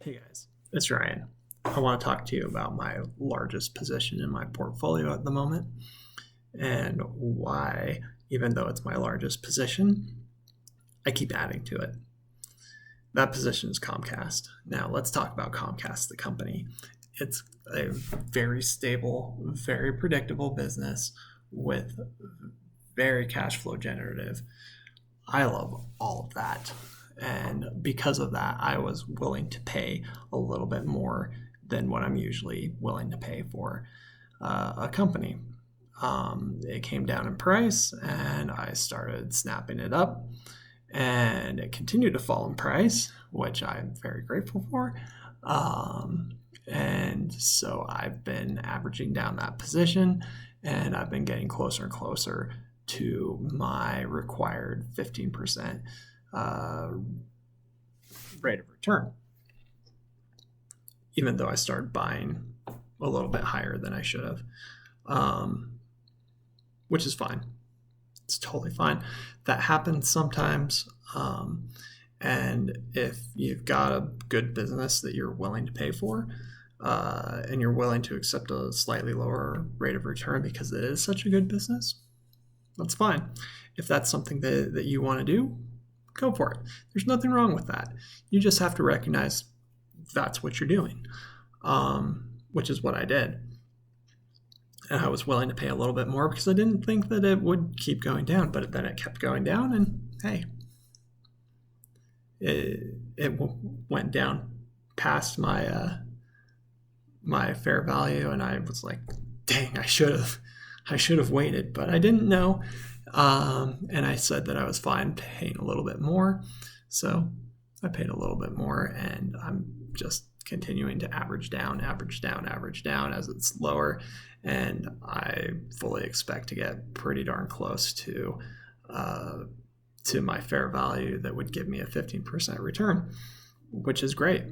Hey guys, it's Ryan. I want to talk to you about my largest position in my portfolio at the moment and why, even though it's my largest position, I keep adding to it. That position is Comcast. Now, let's talk about Comcast, the company. It's a very stable, very predictable business with very cash flow generative. I love all of that. And because of that, I was willing to pay a little bit more than what I'm usually willing to pay for a company. It came down in price and I started snapping it up, and it continued to fall in price, which I'm very grateful for. And so I've been averaging down that position, and I've been getting closer and closer to my required 15% rate of return, even though I started buying a little bit higher than I should have, which is fine. It's totally fine. That happens sometimes. And if you've got a good business that you're willing to pay for, and you're willing to accept a slightly lower rate of return because it is such a good business, that's fine. If that's something that you want to do, go for it. There's nothing wrong with that. You just have to recognize that's what you're doing, which is what I did. And I was willing to pay a little bit more because I didn't think that it would keep going down, but then it kept going down, and hey, it went down past my my fair value, and I was like, dang, I should have waited, but I didn't know. And I said that I was fine paying a little bit more. So I paid a little bit more, and I'm just continuing to average down as it's lower. And I fully expect to get pretty darn close to my fair value that would give me a 15% return, which is great.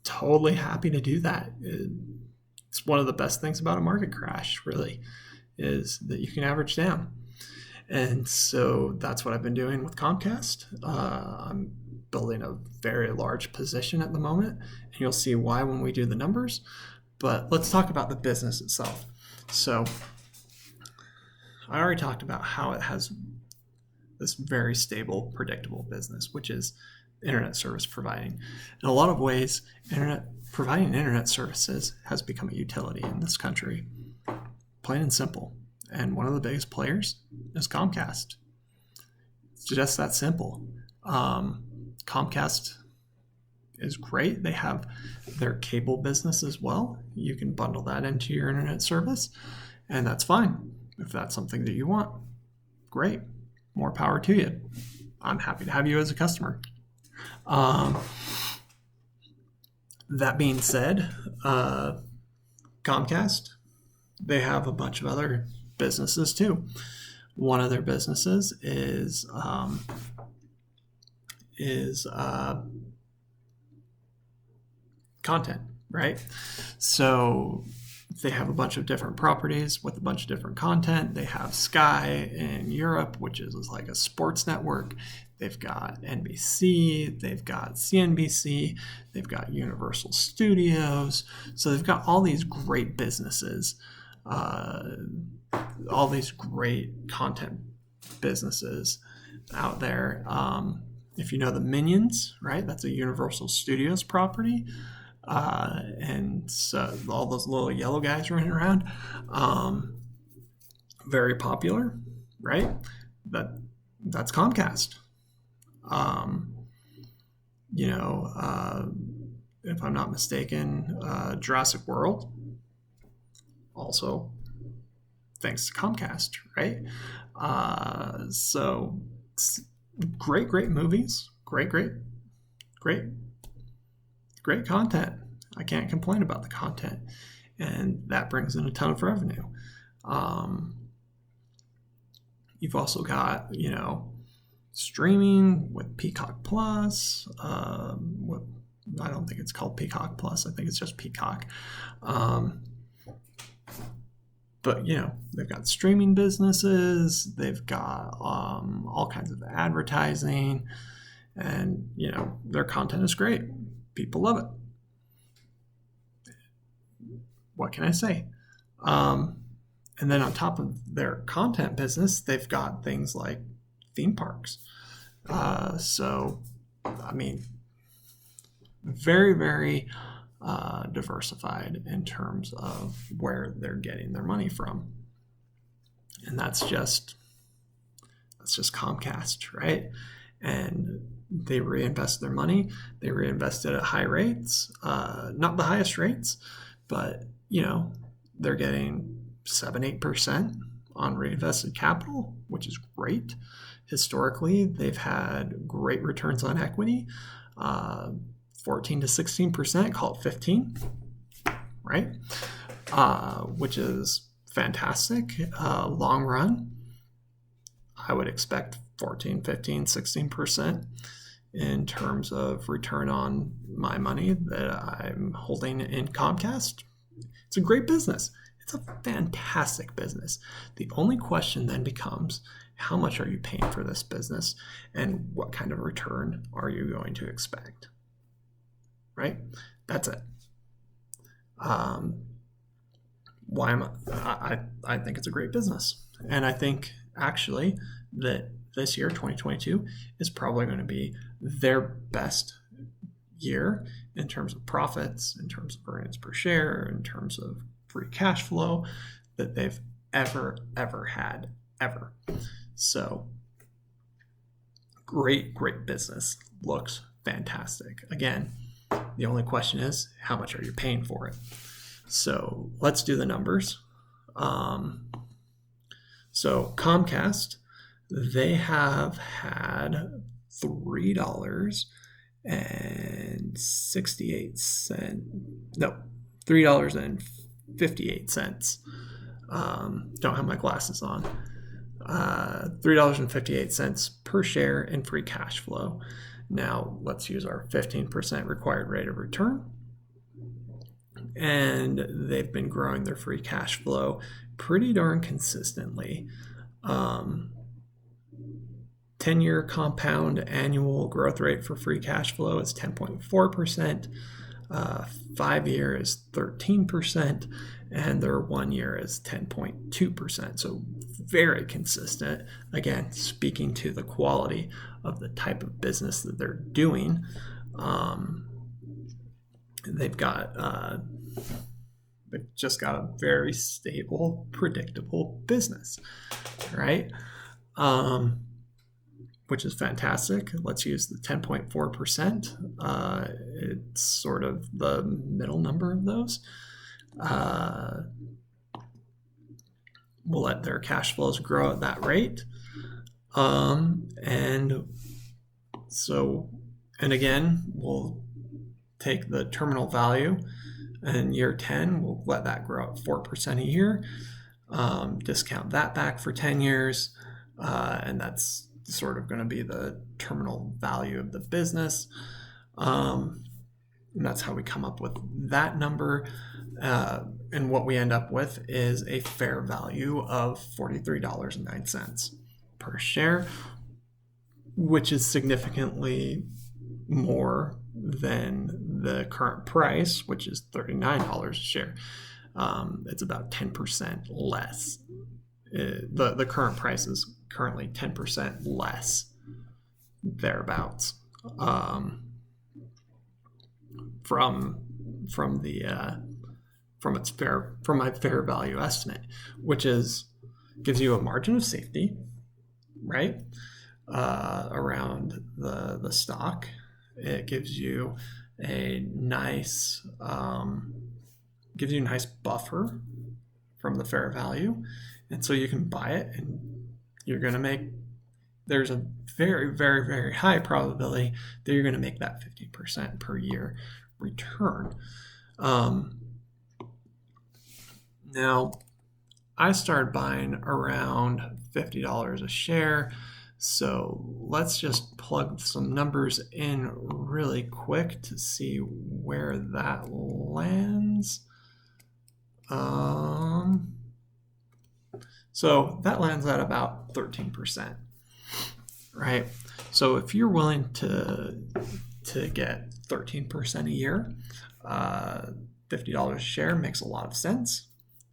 Totally happy to do that. It's one of the best things about a market crash, really, is that you can average down. And so that's what I've been doing with Comcast. I'm building a very large position at the moment, and you'll see why when we do the numbers. But let's talk about the business itself. So I already talked about how it has this very stable, predictable business, which is internet service providing. In a lot of ways, providing internet services has become a utility in this country, plain and simple. And one of the biggest players is Comcast. It's just that simple. Comcast is great. They have their cable business as well. You can bundle that into your internet service, and that's fine. If that's something that you want, great. More power to you. I'm happy to have you as a customer. That being said, Comcast, they have a bunch of other businesses too. One of their businesses is content, right? So they have a bunch of different properties with a bunch of different content. They have Sky in Europe, which is like a sports network. They've got NBC, they've got CNBC, they've got Universal Studios. So they've got all these great businesses, all these great content businesses out there. If you know the Minions, right? That's a Universal Studios property. And so all those little yellow guys running around, very popular, right? That's Comcast. If I'm not mistaken, Jurassic World, also thanks to Comcast, right? So great movies, great content. I can't complain about the content, and that brings in a ton of revenue. You've also got, streaming with Peacock Plus. I don't think it's called Peacock Plus. I think it's just Peacock. But, they've got streaming businesses. They've got all kinds of advertising. And, their content is great. People love it. What can I say? And then on top of their content business, they've got things like theme parks. So, I mean, very, very diversified in terms of where they're getting their money from. And that's just Comcast, right? And they reinvest their money. They reinvest it at high rates, not the highest rates, but they're getting 7-8% on reinvested capital, which is great. Historically, they've had great returns on equity, 14 to 16%, call it 15, right? Which is fantastic. Long run, I would expect 14, 15, 16% in terms of return on my money that I'm holding in Comcast. It's a great business. It's a fantastic business. The only question then becomes, how much are you paying for this business and what kind of return are you going to expect? Right? That's it. I think it's a great business. And I think actually that this year, 2022, is probably going to be their best year in terms of profits, in terms of earnings per share, in terms of free cash flow that they've ever had, ever. So great business. Looks fantastic. Again, the only question is, how much are you paying for it? So let's do the numbers. So Comcast, they have had $3.58. Don't have my glasses on. $3.58 per share in free cash flow. Now let's use our 15% required rate of return. And they've been growing their free cash flow pretty darn consistently. 10-year compound annual growth rate for free cash flow is 10.4%. 5-year is 13%, and their 1 year is 10.2%. So very consistent. Again, speaking to the quality of the type of business that they're doing. They've just got a very stable, predictable business, right? Which is fantastic. Let's use the 10.4%. It's sort of the middle number of those. We'll let their cash flows grow at that rate. And again, we'll take the terminal value in year 10, we'll let that grow at 4% a year. Discount that back for 10 years. And that's sort of going to be the terminal value of the business. And that's how we come up with that number. And what we end up with is a fair value of $43.09 per share, which is significantly more than the current price, which is $39 a share. It's about 10% less. The current price is currently 10% less, thereabouts, from my fair value estimate, which gives you a margin of safety, right, around the stock. It gives you a nice buffer from the fair value, and so you can buy it, and you're going to make. There's a very, very, very high probability that you're going to make that 50% per year return. Now, I started buying around $50 a share. So let's just plug some numbers in really quick to see where that lands. So that lands at about 13%, right? So if you're willing to get 13% a year. $50 a share makes a lot of sense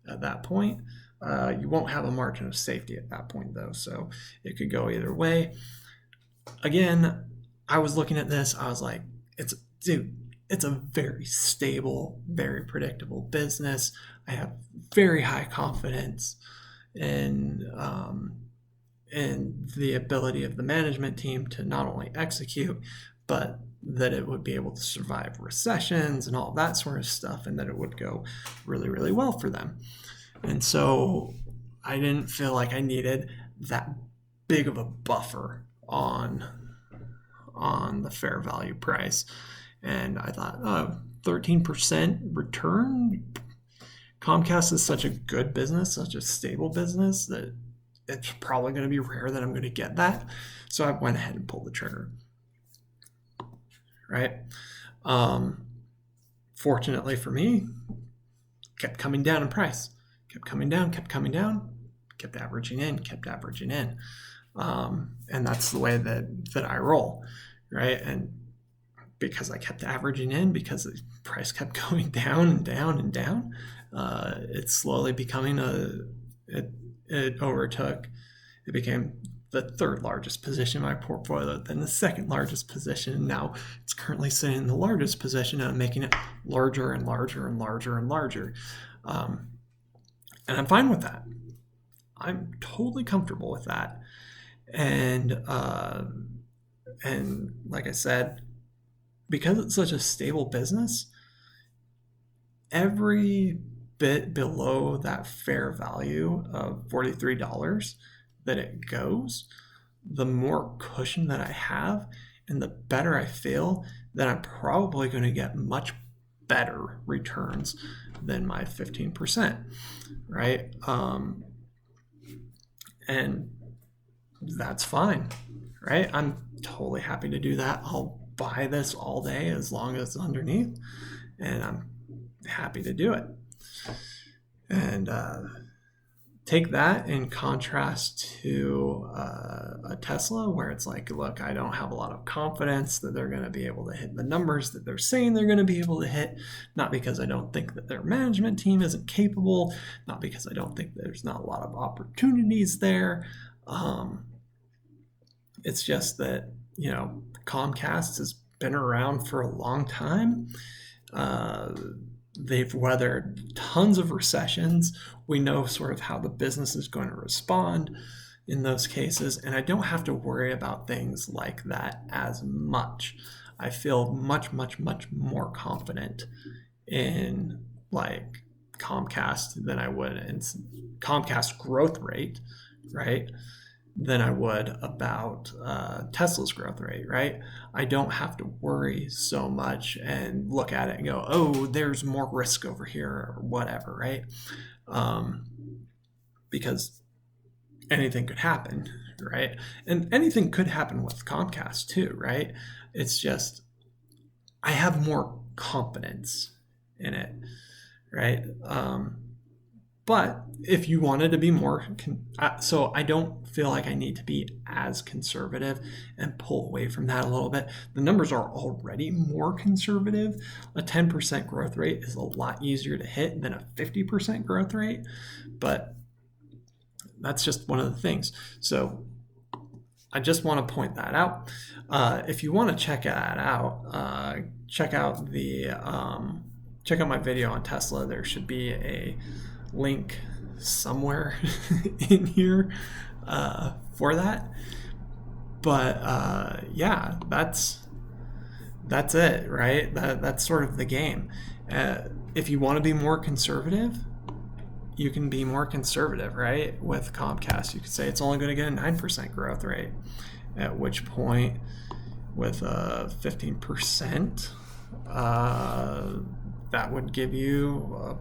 at that point. You won't have a margin of safety at that point, though, so it could go either way. Again, I was looking at this, I was like, it's a very stable, very predictable business. I have very high confidence in the ability of the management team to not only execute, but that it would be able to survive recessions and all that sort of stuff, and that it would go really, really well for them. And so I didn't feel like I needed that big of a buffer on the fair value price. And I thought, 13% return? Comcast is such a good business, such a stable business, that it's probably going to be rare that I'm going to get that. So I went ahead and pulled the trigger. Right? Fortunately for me, kept coming down in price. Kept coming down, kept averaging in. And that's the way that I roll, right? And because I kept averaging in, because the price kept going down and down and down, it's slowly becoming it became the third largest position in my portfolio, then the second largest position, and now it's currently sitting in the largest position, and I'm making it larger and larger and larger and larger. And I'm fine with that. I'm totally comfortable with that. And like I said, because it's such a stable business, every bit below that fair value of $43 that it goes, the more cushion that I have and the better I feel that I'm probably going to get much better returns than my 15%, right? And that's fine, right? I'm totally happy to do that. I'll buy this all day as long as it's underneath, and I'm happy to do it. And take that in contrast to a Tesla, where it's like, look, I don't have a lot of confidence that they're going to be able to hit the numbers that they're saying they're going to be able to hit, not because I don't think that their management team isn't capable, not because I don't think there's not a lot of opportunities there. It's just that, Comcast has been around for a long time. They've weathered tons of recessions. We know sort of how the business is going to respond in those cases, and I don't have to worry about things like that as much. I feel much, much, much more confident in like Comcast than I would in Comcast growth rate, right, than I would about Tesla's growth rate, right? I don't have to worry so much and look at it and go, oh, there's more risk over here or whatever, right? Because anything could happen, right? And anything could happen with Comcast too, right? It's just I have more confidence in it, right? But if you wanted to be more, so I don't feel like I need to be as conservative and pull away from that a little bit. The numbers are already more conservative. A 10% growth rate is a lot easier to hit than a 50% growth rate, but that's just one of the things. So I just want to point that out. If you want to check that out, check out my video on Tesla. There should be a link somewhere in here for that. But yeah, that's it, right? That's sort of the game. If you want to be more conservative, you can be more conservative, right? With Comcast, you could say it's only going to get a 9% growth rate, at which point with a 15%, that would give you a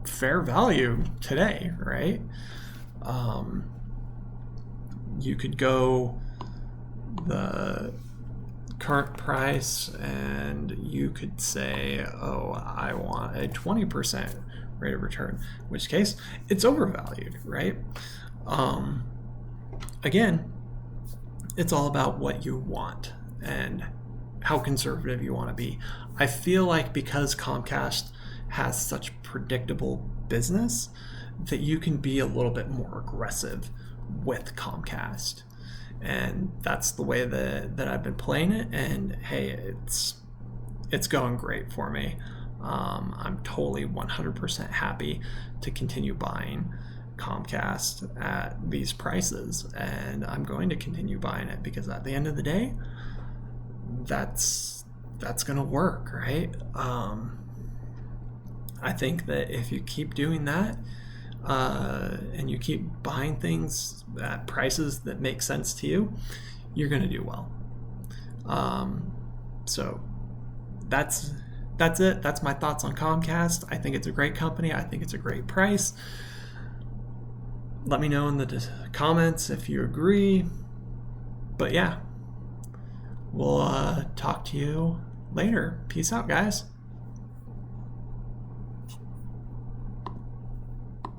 fair value today, right? You could go the current price and you could say, oh, I want a 20% rate of return, in which case it's overvalued, right? Again, it's all about what you want, and how conservative you want to be. I feel like because Comcast has such predictable business that you can be a little bit more aggressive with Comcast. And that's the way that I've been playing it. And hey, it's going great for me. I'm totally 100% happy to continue buying Comcast at these prices, and I'm going to continue buying it because at the end of the day, that's going to work, right? I think that if you keep doing that, and you keep buying things at prices that make sense to you, you're going to do well. So that's it. That's my thoughts on Comcast. I think it's a great company. I think it's a great price. Let me know in the comments if you agree. But yeah, we'll talk to you later. Peace out, guys.